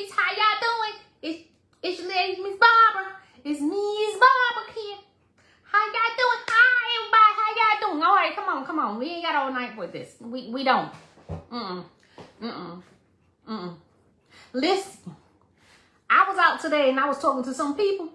ladies. How y'all doing? It's your lady, Mzz.Barbara. It's Mzz.Barbara here. How y'all doing? Hi, everybody. How y'all doing? All right, come on. We ain't got all night for this. We don't. Listen, I was out today and I was talking to some people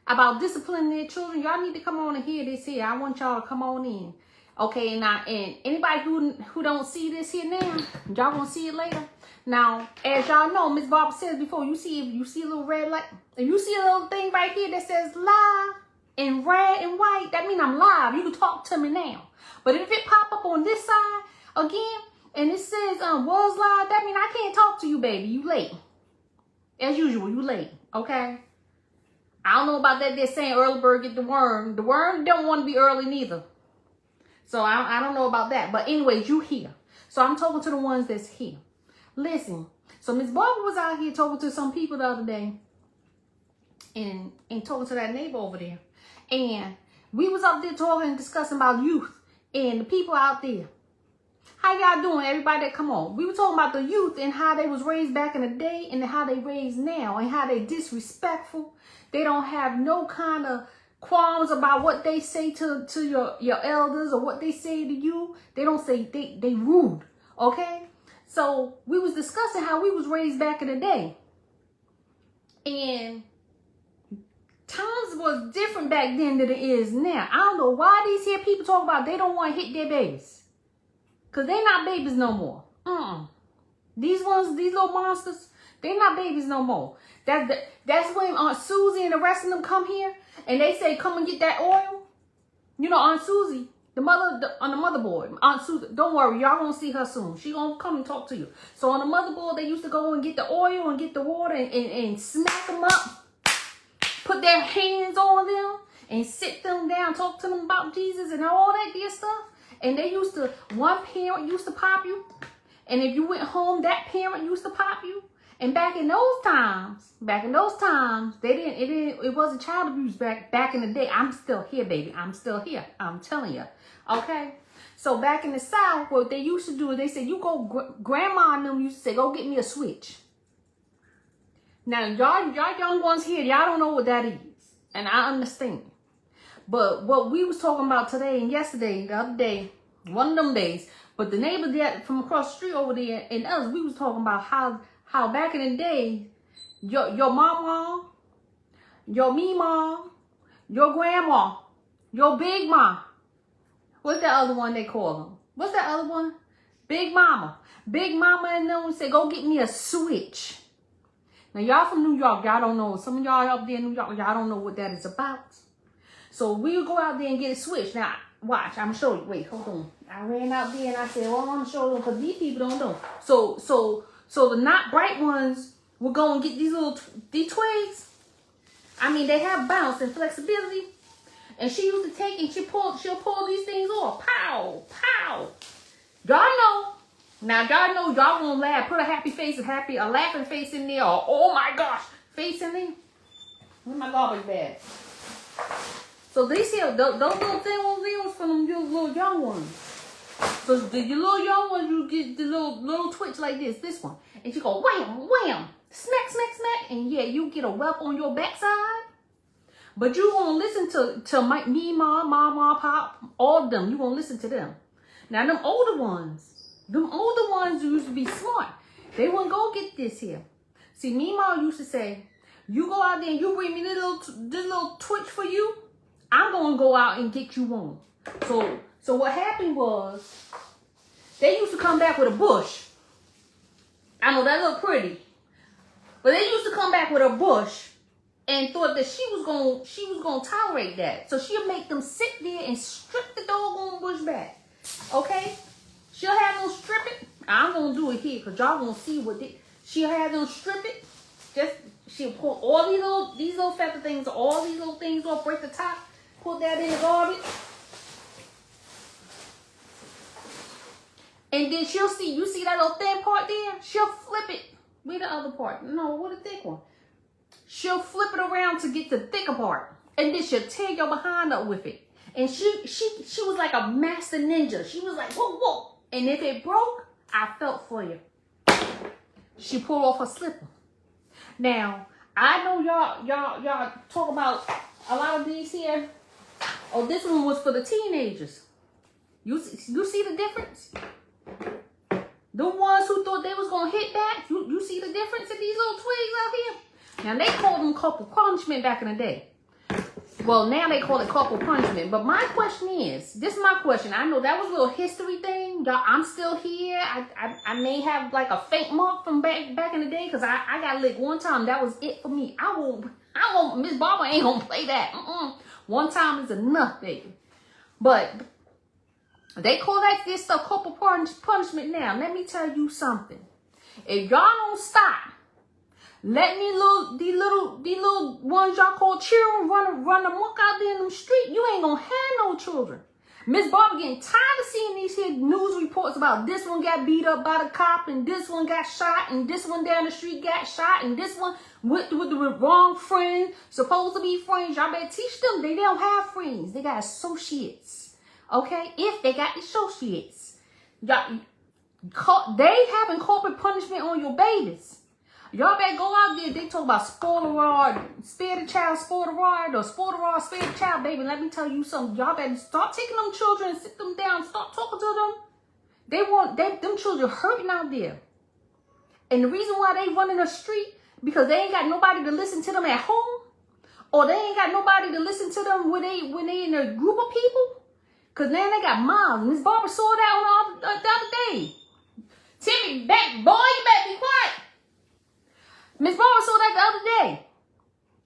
about disciplining their children. Y'all need to come on and hear this here. I want y'all to come on in. Okay, now, and anybody who don't see this here now, y'all gonna see it later. Now, as y'all know, Mzz.Barbara says before, you see a little red light, and you see a little thing right here that says live in red and white, that means I'm live. You can talk to me now. But if it pop up on this side again, and it says was live, that means I can't talk to you, baby. You late. As usual, you late, okay? I don't know about that. They're saying early bird get the worm. The worm don't want to be early neither. So I don't know about that. But anyways, you here. So I'm talking to the ones that's here. Listen. So Mzz.Barbara was out here talking to some people the other day. And talking to that neighbor over there. And we was up there talking and discussing about youth. And the people out there. How y'all doing? Everybody that come on. We were talking about the youth and how they was raised back in the day. And how they raised now. And how they disrespectful. They don't have no kind of qualms about what they say to your elders or what they say to you. They don't say, they rude, okay? So we was discussing how we was raised back in the day. And times was different back then than it is now. I don't know why these here people talk about they don't want to hit their babies. Because they not babies no more. These little monsters, they not babies no more. That's when Aunt Susie and the rest of them come here and they say, come and get that oil. You know, Aunt Susie, on the motherboard, Aunt Susie, don't worry, y'all gonna see her soon. She gonna come and talk to you. So on the motherboard, they used to go and get the oil and get the water and smack them up, put their hands on them and sit them down, talk to them about Jesus and all that dear stuff. And they used to, one parent used to pop you. And if you went home, that parent used to pop you. And back in those times, it wasn't child abuse back in the day. I'm still here, baby. I'm still here. I'm telling you. Okay? So back in the South, what they used to do is they said, you go, grandma and them used to say, go get me a switch. Now, y'all young ones here, y'all don't know what that is. And I understand. But what we was talking about today and yesterday, the other day, one of them days, but the neighbor that from across the street over there and us, we was talking about how back in the day, your mama, your mama, your grandma, your big mom, what's that other one they call them? What's that other one? Big mama. Big mama and them say, go get me a switch. Now, y'all from New York, y'all don't know. Some of y'all up there in New York, y'all don't know what that is about. So we'll go out there and get a switch. Now, watch, I'm going to show you. Wait, hold on. I ran out there and I said, well, I'm going to show them because these people don't know. So the not bright ones will go and get these twigs. I mean, they have bounce and flexibility. And she used to take and she'll pull these things off. Pow, pow. Y'all know. Now, y'all know y'all gonna laugh. Put a happy face, a laughing face in there. Or, oh my gosh, face in there. Where's my garbage bag? So these here, those little things from your little young ones. So your little young ones, you get the little twitch like this one. And you go wham, wham, smack, smack, smack. And yeah, you get a whelp on your backside. But you gonna listen to me, mom, pop, all of them. You gonna listen to them. Now them older ones used to be smart. They wouldn't go get this here. See, me, mom used to say, you go out there and you bring me this little twitch for you. I'm gonna go out and get you one. So what happened was, they used to come back with a bush. I know that look pretty, but they used to come back with a bush and thought that she was gonna tolerate that. So she'll make them sit there and strip the doggone bush back. Okay, she'll have them strip it. I'm gonna do it here because y'all gonna see she'll have them strip it. She'll pull all these little feather things, all these little things off, break the top. Put that in the garbage. And then she'll see, you see that little thin part there? She'll flip it. Where the other part? No, what a thick one. She'll flip it around to get the thicker part. And then she'll tear your behind up with it. And she was like a master ninja. She was like, whoa, whoa. And if it broke, I felt for you. She pulled off her slipper. Now, I know y'all talk about a lot of these here. Oh, this one was for the teenagers. You see the difference? The ones who thought they was gonna hit back, you see the difference in these little twigs out here? Now they called them corporal punishment back in the day. Well, now they call it corporal punishment. But my question is, this is my question. I know that was a little history thing. Y'all, I'm still here. I may have like a faint mark from back in the day because I got licked one time. That was it for me. I won't. Mzz.Barbara ain't gonna play that. One time is enough, baby. But they call this stuff corporal punishment now. Let me tell you something. If y'all don't stop, let me these little ones y'all call children run amok out there in them street, you ain't gonna have no children. Mzz.Barbara getting tired of seeing these here news reports about this one got beat up by the cop and this one got shot and this one down the street got shot and this one with the wrong friend, supposed to be friends. Y'all better teach them they don't have friends. They got associates. Okay? If they got associates. Y'all, they having corporate punishment on your babies. Y'all better go out there. They talk about spoil the rod, spare the child, spoil the rod, or spoil the rod, spare the child, baby. Let me tell you something. Y'all better start taking them children and sit them down. Start talking to them. Them children hurting out there. And the reason why they run in the street, because they ain't got nobody to listen to them at home. Or they ain't got nobody to listen to them when they in a group of people. Because now they got moms. Mzz.Barbara saw that on the other day. Timmy, boy, you better be quiet. Mzz.Barbara saw that the other day.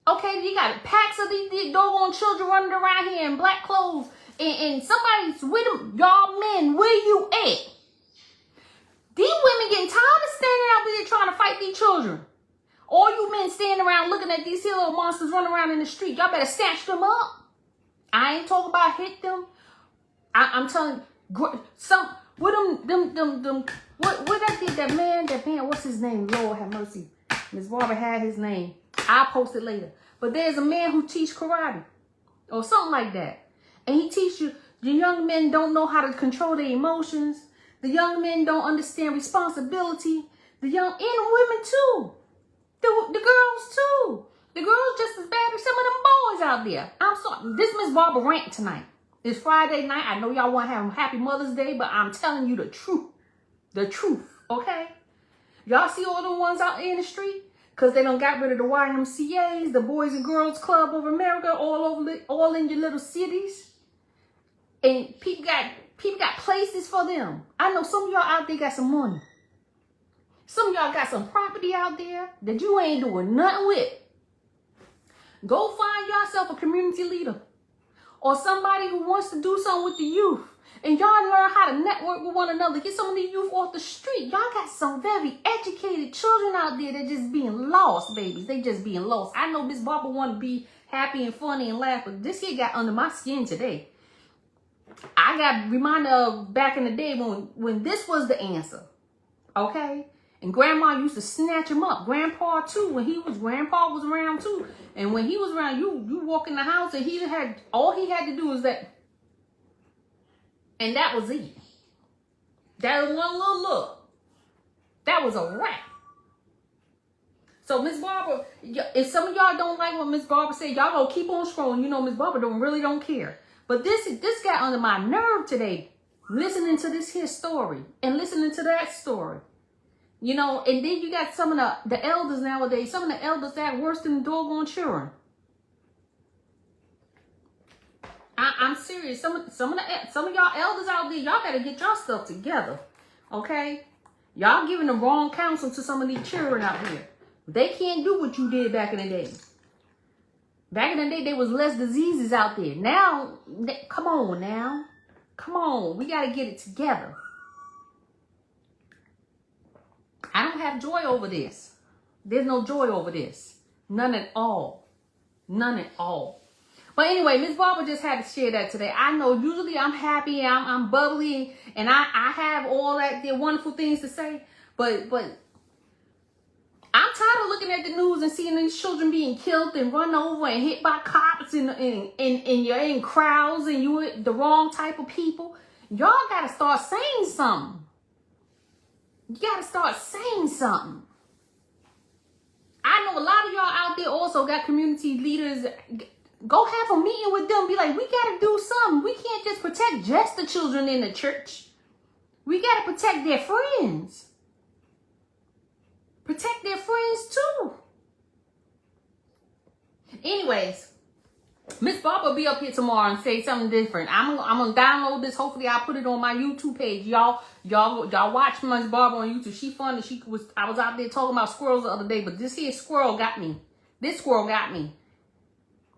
Okay, you got packs of these doggone children running around here in black clothes. And somebody's with them. Y'all men, where you at? These women getting tired of standing out there trying to fight these children. All you men standing around looking at these little monsters running around in the street. Y'all better snatch them up. I ain't talking about hit them. I'm telling you, what that man, what's his name? Lord have mercy. Mzz.Barbara had his name. I'll post it later. But there's a man who teach karate or something like that. And he teach you, the young men don't know how to control their emotions. The young men don't understand responsibility. And women too. The girls too. The girls just as bad as some of them boys out there. I'm sorry. This Mzz.Barbara rant tonight. It's Friday night. I know y'all want to have a happy Mother's Day, but I'm telling you the truth. The truth, okay? Y'all see all the ones out there in the street? Because they done got rid of the YMCAs, the Boys and Girls Club of America, all in your little cities. And people got places for them. I know some of y'all out there got some money. Some of y'all got some property out there that you ain't doing nothing with. Go find yourself a community leader. Or somebody who wants to do something with the youth. And y'all learn how to network with one another. Get some of the youth off the street. Y'all got some very educated children out there that just being lost, babies. They just being lost. I know Mzz.Barbara want to be happy and funny and laugh, but this kid got under my skin today. I got reminded of back in the day when this was the answer. Okay? And grandma used to snatch him up. Grandpa too, grandpa was around too. And when he was around, you walk in the house and all he had to do was that. And that was it. That was one little look. That was a wrap. So Mzz.Barbara, if some of y'all don't like what Mzz.Barbara said, y'all gonna keep on scrolling. You know Mzz.Barbara really don't care. But this got under my nerve today. Listening to this here story and listening to that story. You know, and then you got some of the elders nowadays. Some of the elders that worse than the doggone children. I'm serious. Some of y'all elders out there, y'all gotta get y'all stuff together. Okay? Y'all giving the wrong counsel to some of these children out here. They can't do what you did back in the day. Back in the day, there was less diseases out there. Now, come on now. Come on. We gotta get it together. I don't have joy over this. There's no joy over this. None at all. None at all. But anyway, Mzz.Barbara just had to share that today. I know usually I'm happy, I'm bubbly, and I have all that the wonderful things to say. But I'm tired of looking at the news and seeing these children being killed and run over and hit by cops and you're in crowds and you're the wrong type of people. Y'all gotta start saying something. You gotta start saying something. I know a also got community leaders. Go have a meeting with them. Be like, we got to do something. We can't just protect just the children in the church. We got to protect their friends. Protect their friends too. Anyways, Mzz.Barbara will be up here tomorrow and say something different. I'm gonna download this. Hopefully, I'll put it on my YouTube page. Y'all watch Mzz.Barbara on YouTube. She funny. I was out there talking about squirrels the other day, but this here squirrel got me. This squirrel got me.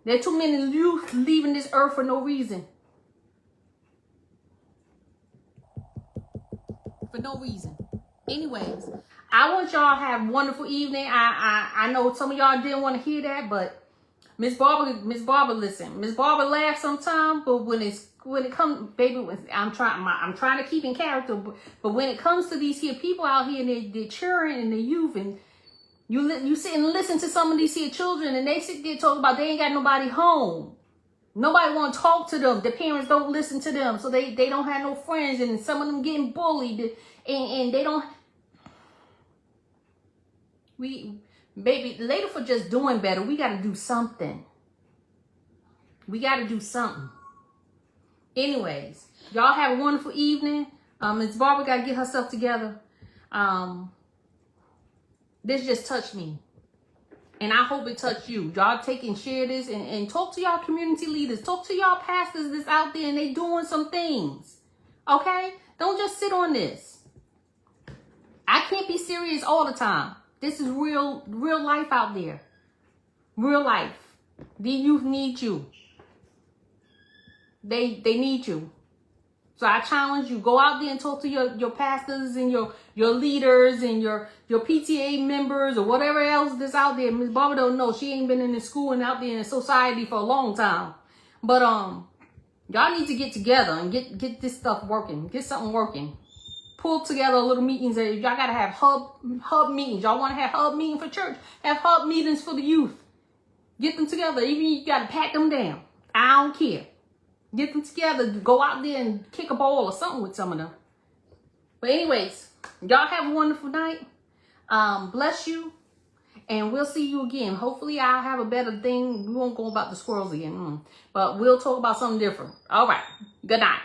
There are too many youth leaving this earth for no reason. For no reason. Anyways, I want y'all to have a wonderful evening. I know some of y'all didn't want to hear that, but Mzz.Barbara, listen. Mzz.Barbara laughs sometimes, but when it comes, baby, I'm trying to keep in character. But when it comes to these here people out here, and they're children and the youth, and you sit and listen to some of these here children, and they sit there talking about they ain't got nobody home. Nobody want to talk to them. The parents don't listen to them, so they don't have no friends, and some of them getting bullied, and they don't. Baby, later for just doing better, we got to do something. We got to do something. Anyways, y'all have a wonderful evening. Mzz.Barbara got to get herself together. This just touched me. And I hope it touched you. Y'all take and share this and talk to y'all community leaders. Talk to y'all pastors that's out there and they doing some things. Okay? Don't just sit on this. I can't be serious all the time. This is real life out there. Real life. The youth need you. They need you. So I challenge you, go out there and talk to your pastors and your leaders and your PTA members or whatever else that's out there. Mzz.Barbara don't know. She ain't been in the school and out there in society for a long time. But y'all need to get together and get this stuff working. Get something working. Pull together little meetings. Y'all gotta have hub meetings. Y'all want to have hub meetings for church? Have hub meetings for the youth. Get them together. Even you gotta pat them down. I don't care. Get them together. Go out there and kick a ball or something with some of them. But anyways, y'all have a wonderful night. Bless you. And we'll see you again. Hopefully I'll have a better thing. We won't go about the squirrels again. But we'll talk about something different. All right. Good night.